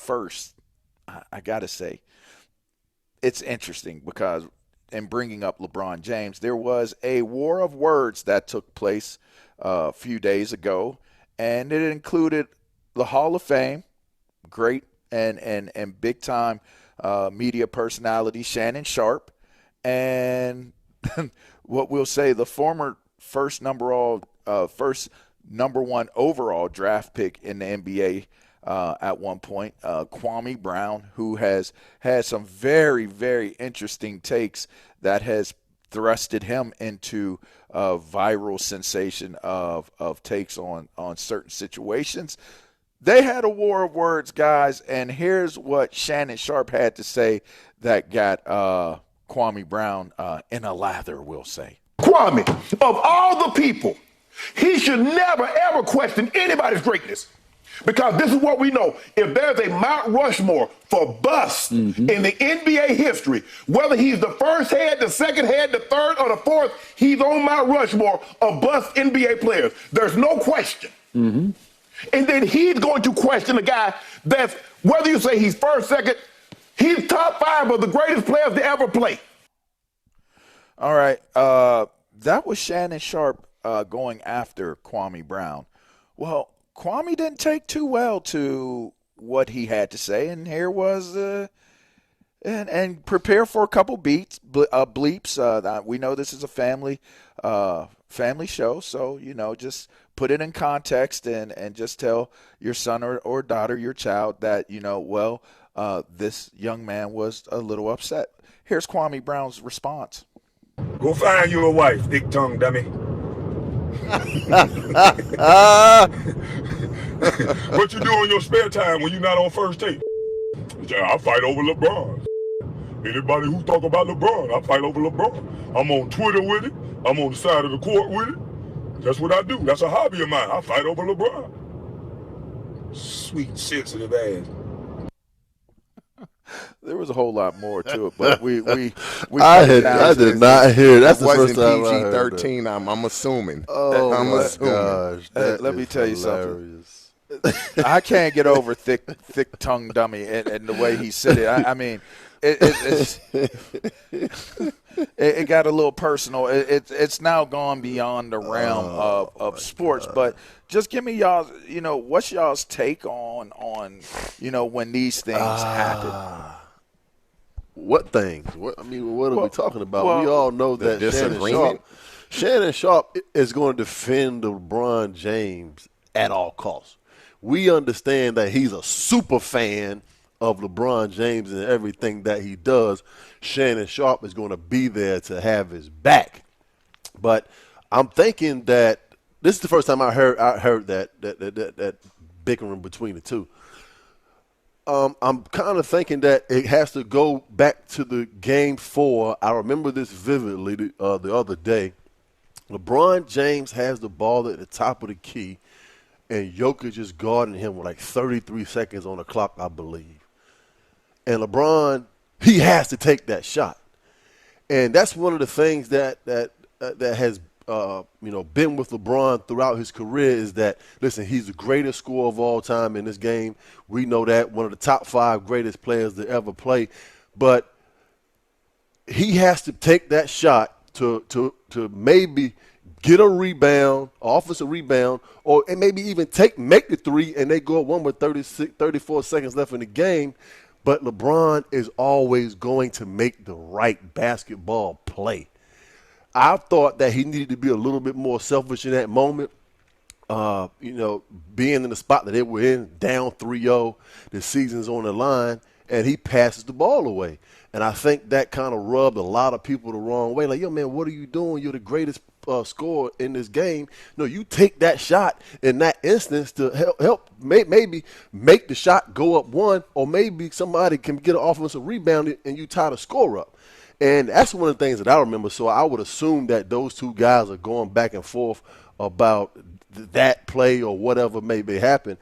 first, I got to say, it's interesting because in bringing up LeBron James, there was a war of words that took place a few days ago, and it included the Hall of Fame, great and big-time media personality Shannon Sharpe, and what we'll say the former first number one overall draft pick in the NBA at one point, Kwame Brown, who has had some very, very interesting takes that has thrusted him into a viral sensation of takes on certain situations. They had a war of words, guys, and here's what Shannon Sharpe had to say that got Kwame Brown in a lather, we'll say. Kwame, of all the people, he should never, ever question anybody's greatness. Because this is what we know. If there's a Mount Rushmore for busts in the NBA history, whether he's the first head, the second head, the third, or the fourth, he's on Mount Rushmore of bust NBA players. There's no question. And then he's going to question a guy that's, whether you say he's first, second, he's top 5 of the greatest players to ever play. All right. That was Shannon Sharpe going after Kwame Brown. Well, Kwame didn't take too well to what he had to say, and here was and prepare for a couple bleeps. We know this is a family show, so just put it in context and just tell your son or daughter, your child, that this young man was a little upset. Here's Kwame Brown's response. Go find you a wife, thick tongue dummy. What you do in your spare time when you're not on first take? I fight over LeBron. Anybody who talk about LeBron, I fight over LeBron. I'm on Twitter with it. I'm on the side of the court with it. That's what I do. That's a hobby of mine. I fight over LeBron. Sweet, sensitive ass. There was a whole lot more to it, but we I did not hear. That's the first time I heard PG-13. I'm assuming. Oh I'm my assuming. gosh! Let me tell you hilarious. something. I can't get over thick tongue dummy and the way he said it. I mean, it got a little personal. It's now gone beyond the realm of sports. God. But just give me y'all, what's y'all's take on when these things happen? What things? What are we talking about? We all know that Shannon Sharpe is going to defend LeBron James at all costs. We understand that he's a super fan of LeBron James and everything that he does. Shannon Sharpe is going to be there to have his back. But I'm thinking that this is the first time I heard that bickering between the two. I'm kind of thinking that it has to go back to the Game 4. I remember this vividly the other day. LeBron James has the ball at the top of the key, and Jokic is guarding him with like 33 seconds on the clock, I believe. And LeBron, he has to take that shot. And that's one of the things that has been with LeBron throughout his career is that, listen, he's the greatest scorer of all time in this game. We know that, one of the top 5 greatest players to ever play. But he has to take that shot to maybe get a rebound, offensive rebound, or and maybe even make the 3 and they go up 1 with 34 seconds left in the game. But LeBron is always going to make the right basketball play. I thought that he needed to be a little bit more selfish in that moment. Being in the spot that they were in, down 3-0, the season's on the line, and he passes the ball away. And I think that kind of rubbed a lot of people the wrong way. Like, yo, man, what are you doing? You're the greatest scorer in this game. No, you take that shot in that instance to help maybe make the shot go up 1, or maybe somebody can get an offensive rebound and you tie the score up. And that's one of the things that I remember. So I would assume that those two guys are going back and forth about that play or whatever maybe happened.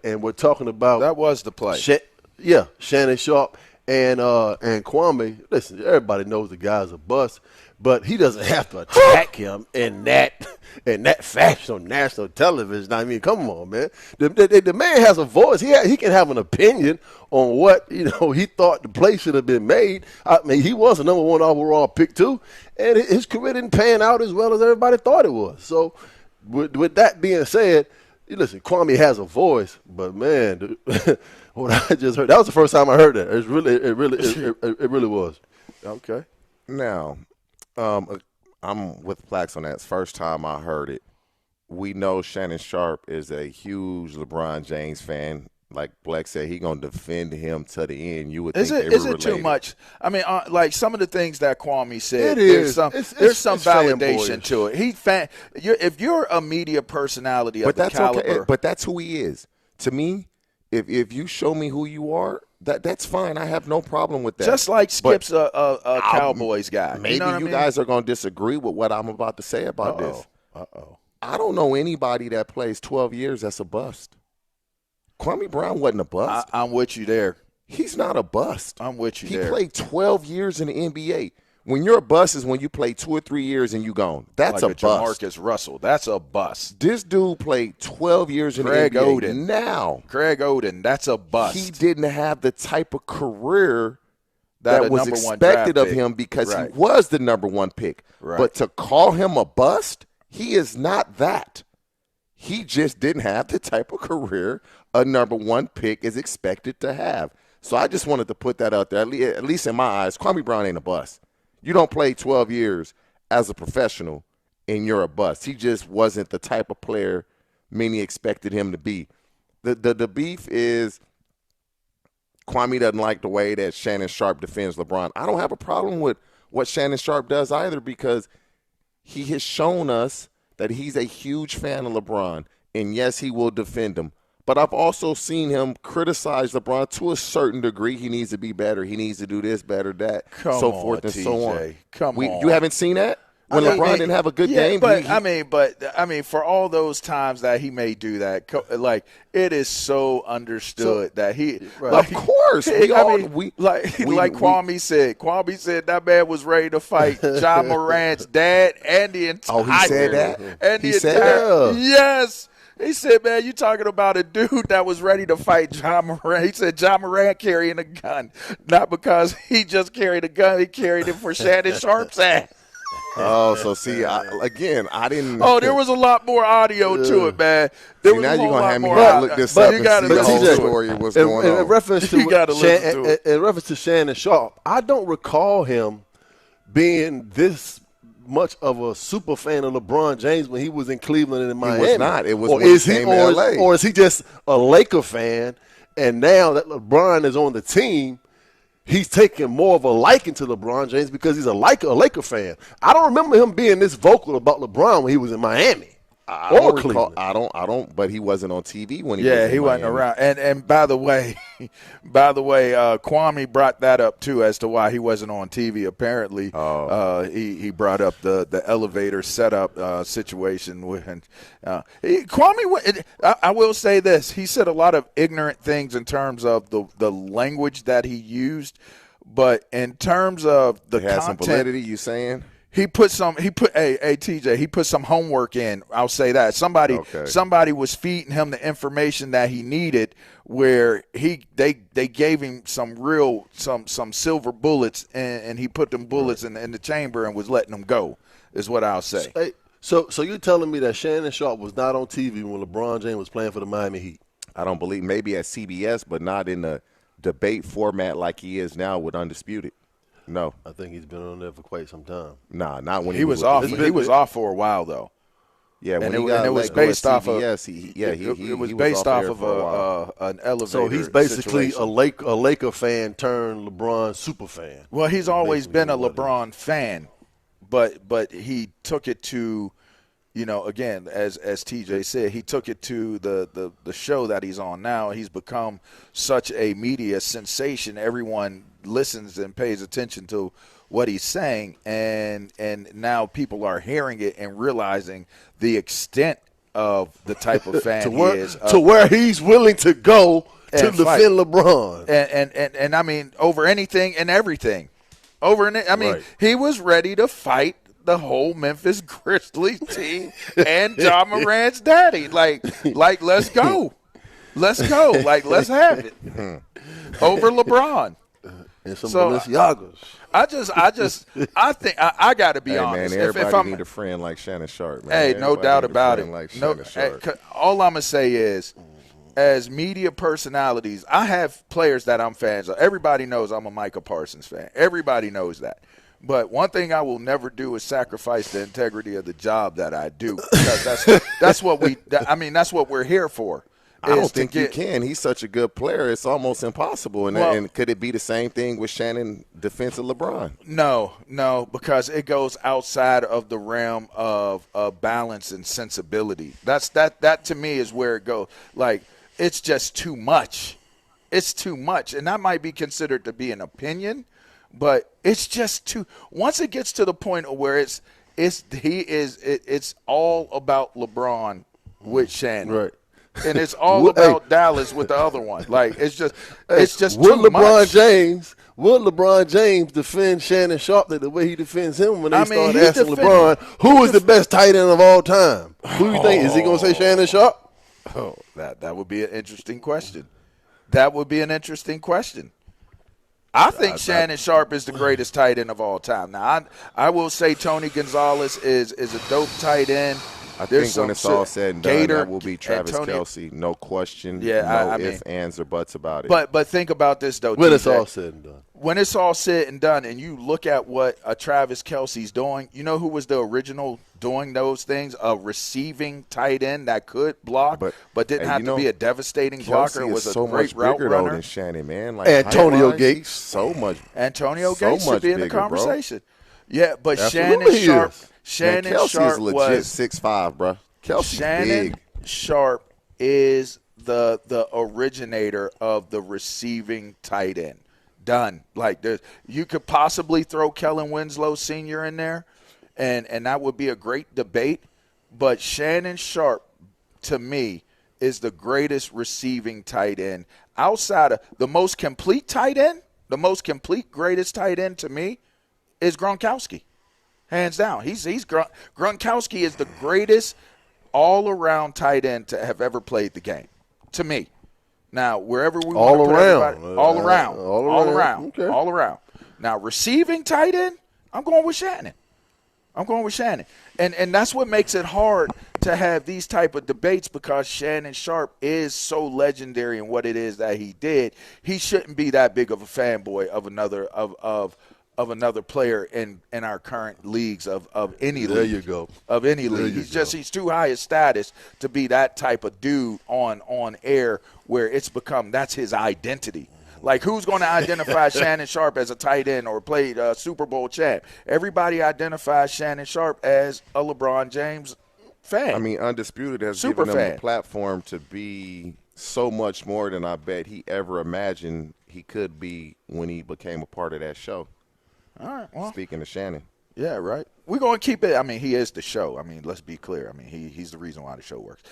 And we're talking about – that was the play. Shannon Sharpe And Kwame, listen, everybody knows the guy's a bust, but he doesn't have to attack him in that fashion on national television. I mean, come on, man. The man has a voice. He can have an opinion on what he thought the play should have been made. I mean, he was a number 1 overall pick too, and his career didn't pan out as well as everybody thought it was. So, with that being said, listen, Kwame has a voice, but man. What I just heard, that was the first time I heard that. It really was. Okay. Now, I'm with Plax on that. It's first time I heard it. We know Shannon Sharpe is a huge LeBron James fan. Like Black said, he gonna defend him to the end. You would think is it too much? I mean, like some of the things that Kwame said, there's some validation to it. If you're a media personality of the caliber, okay. But that's who he is. To me, if you show me who you are, that's fine. I have no problem with that. Just like Skip's a Cowboys guy. Maybe you guys are going to disagree with what I'm about to say about this. I don't know anybody that plays 12 years that's a bust. Kwame Brown wasn't a bust. I'm with you there. He's not a bust. I'm with you there. He played 12 years in the NBA. When you're a bust is when you play 2 or 3 years and you gone. That's like a bust. Jamarcus Russell. That's a bust. This dude played 12 years in the NBA. Oden. Now. Craig Oden. That's a bust. He didn't have the type of career that was expected of him because he was the number 1 pick. Right. But to call him a bust, he is not that. He just didn't have the type of career a number 1 pick is expected to have. So I just wanted to put that out there. At least in my eyes, Kwame Brown ain't a bust. You don't play 12 years as a professional and you're a bust. He just wasn't the type of player many expected him to be. The beef is Kwame doesn't like the way that Shannon Sharpe defends LeBron. I don't have a problem with what Shannon Sharpe does either because he has shown us that he's a huge fan of LeBron. And, yes, he will defend him. But I've also seen him criticize LeBron to a certain degree. He needs to be better. He needs to do this, better, that, so forth and so on. Come on. You haven't seen that? When LeBron didn't have a good game? But I mean, for all those times that he may do that, like, it is so understood that he – of course. Kwame said. Kwame said that man was ready to fight John Morant's dad and the entire – Oh, he said that? And he said that? Yes. He said, man, you talking about a dude that was ready to fight John Morant. He said John Morant carrying a gun, not because he just carried a gun. He carried it for Shannon Sharpe's ass. Oh, so see, I didn't. Oh, there was a lot more audio to it, man. Now you're going to have me look this up and see the whole story, what's going on. In reference to Shannon Sharpe, I don't recall him being this much of a super fan of LeBron James when he was in Cleveland and in Miami. He was not. It was when he came to LA. Or is he just a Laker fan, and now that LeBron is on the team, he's taking more of a liking to LeBron James because he's a Laker fan. I don't remember him being this vocal about LeBron when he was in Miami. I don't. But he wasn't on TV when he was in he wasn't Miami. around. And by the way, Kwame brought that up too as to why he wasn't on TV. Apparently, he brought up the elevator setup situation. Kwame, I will say this: he said a lot of ignorant things in terms of the language that he used, but in terms of the it has content, some validity. You saying? He put TJ, he put some homework in. I'll say that. Somebody was feeding him the information that he needed where they gave him some silver bullets and he put them bullets in the chamber and was letting them go, is what I'll say. So you're telling me that Shannon Sharpe was not on TV when LeBron James was playing for the Miami Heat? I don't believe, maybe at CBS, but not in the debate format like he is now with Undisputed. No, I think he's been on there for quite some time. Nah, not when he was off. He was off for a while though. Yeah, when it was based off of it was based off of an elevator. So he's basically situation. a Laker fan turned LeBron super fan. Well, he's always been a LeBron fan, but he took it to, again, as TJ said, he took it to the show that he's on now. He's become such a media sensation. Everyone listens and pays attention to what he's saying, and now people are hearing it and realizing the extent of the type of fan he is. To where he's willing to go to defend LeBron. And I mean, over anything and everything. He was ready to fight the whole Memphis Grizzlies team and Ja Morant's daddy. Like, let's go. Let's go. Like, let's have it. Over LeBron. And some Balenciagas. I think I got to be honest. Man, everybody need a friend like Shannon Sharpe, man. Hey, no doubt about it. Like all I'm going to say is, as media personalities, I have players that I'm fans of. Everybody knows I'm a Micah Parsons fan. Everybody knows that. But one thing I will never do is sacrifice the integrity of the job that I do. Because that's what we're here for. I don't think you can. He's such a good player. It's almost impossible. And could it be the same thing with Shannon defense of LeBron? No, because it goes outside of the realm of balance and sensibility. That to me is where it goes. Like, it's just too much. It's too much. And that might be considered to be an opinion, but it's just too – once it gets to the point of where it's all about LeBron with Shannon. Right. And it's all about Dallas with the other one. Like, it's just will too much. Will LeBron James defend Shannon Sharpe the way he defends him when they start he asking LeBron who is the best tight end of all time? Who do you think? Is he going to say Shannon Sharpe? Oh, that would be an interesting question. That would be an interesting question. I think Shannon Sharpe is the greatest tight end of all time. Now, I will say Tony Gonzalez is a dope tight end. I think when it's all said and done, that will be Travis Kelce. No question. Yeah, no ifs, ands, or buts about it. But think about this, though. When it's all said and done. When it's all said and done, and you look at what Travis Kelce's doing, you know who was the original doing those things? A receiving tight end that could block, but didn't have to be a devastating blocker. Kelce Was is a so great much route bigger runner. than Shannon, man. Like Antonio Gates. So much. Antonio so Gates much should be in the bigger, conversation. Bro. Yeah, but Absolutely Shannon Kelce Sharpe is legit was 6'5", bro. Kelce's Shannon big. Sharpe is the originator of the receiving tight end. Done. Like, you could possibly throw Kellen Winslow Sr. in there, and that would be a great debate. But Shannon Sharpe, to me, is the greatest receiving tight end. Outside of the most complete tight end, the most complete greatest tight end to me is Gronkowski. Hands down. Gronkowski is the greatest all-around tight end to have ever played the game, to me. Now, wherever we want to put everybody, all around. Okay. All around. Now, receiving tight end, I'm going with Shannon. And that's what makes it hard to have these type of debates, because Shannon Sharpe is so legendary in what it is that he did. He shouldn't be that big of a fanboy of another player in our current leagues of any league. There you go. Of any league. He's too high a status to be that type of dude on air where it's become that's his identity. Like, who's going to identify Shannon Sharpe as a tight end or played Super Bowl champ? Everybody identifies Shannon Sharpe as a LeBron James fan. I mean, Undisputed has given him the platform to be so much more than I bet he ever imagined he could be when he became a part of that show. All right. Well, speaking of Shannon. Yeah, right. We're going to keep it. I mean, he is the show. I mean, let's be clear. I mean, he's the reason why the show works.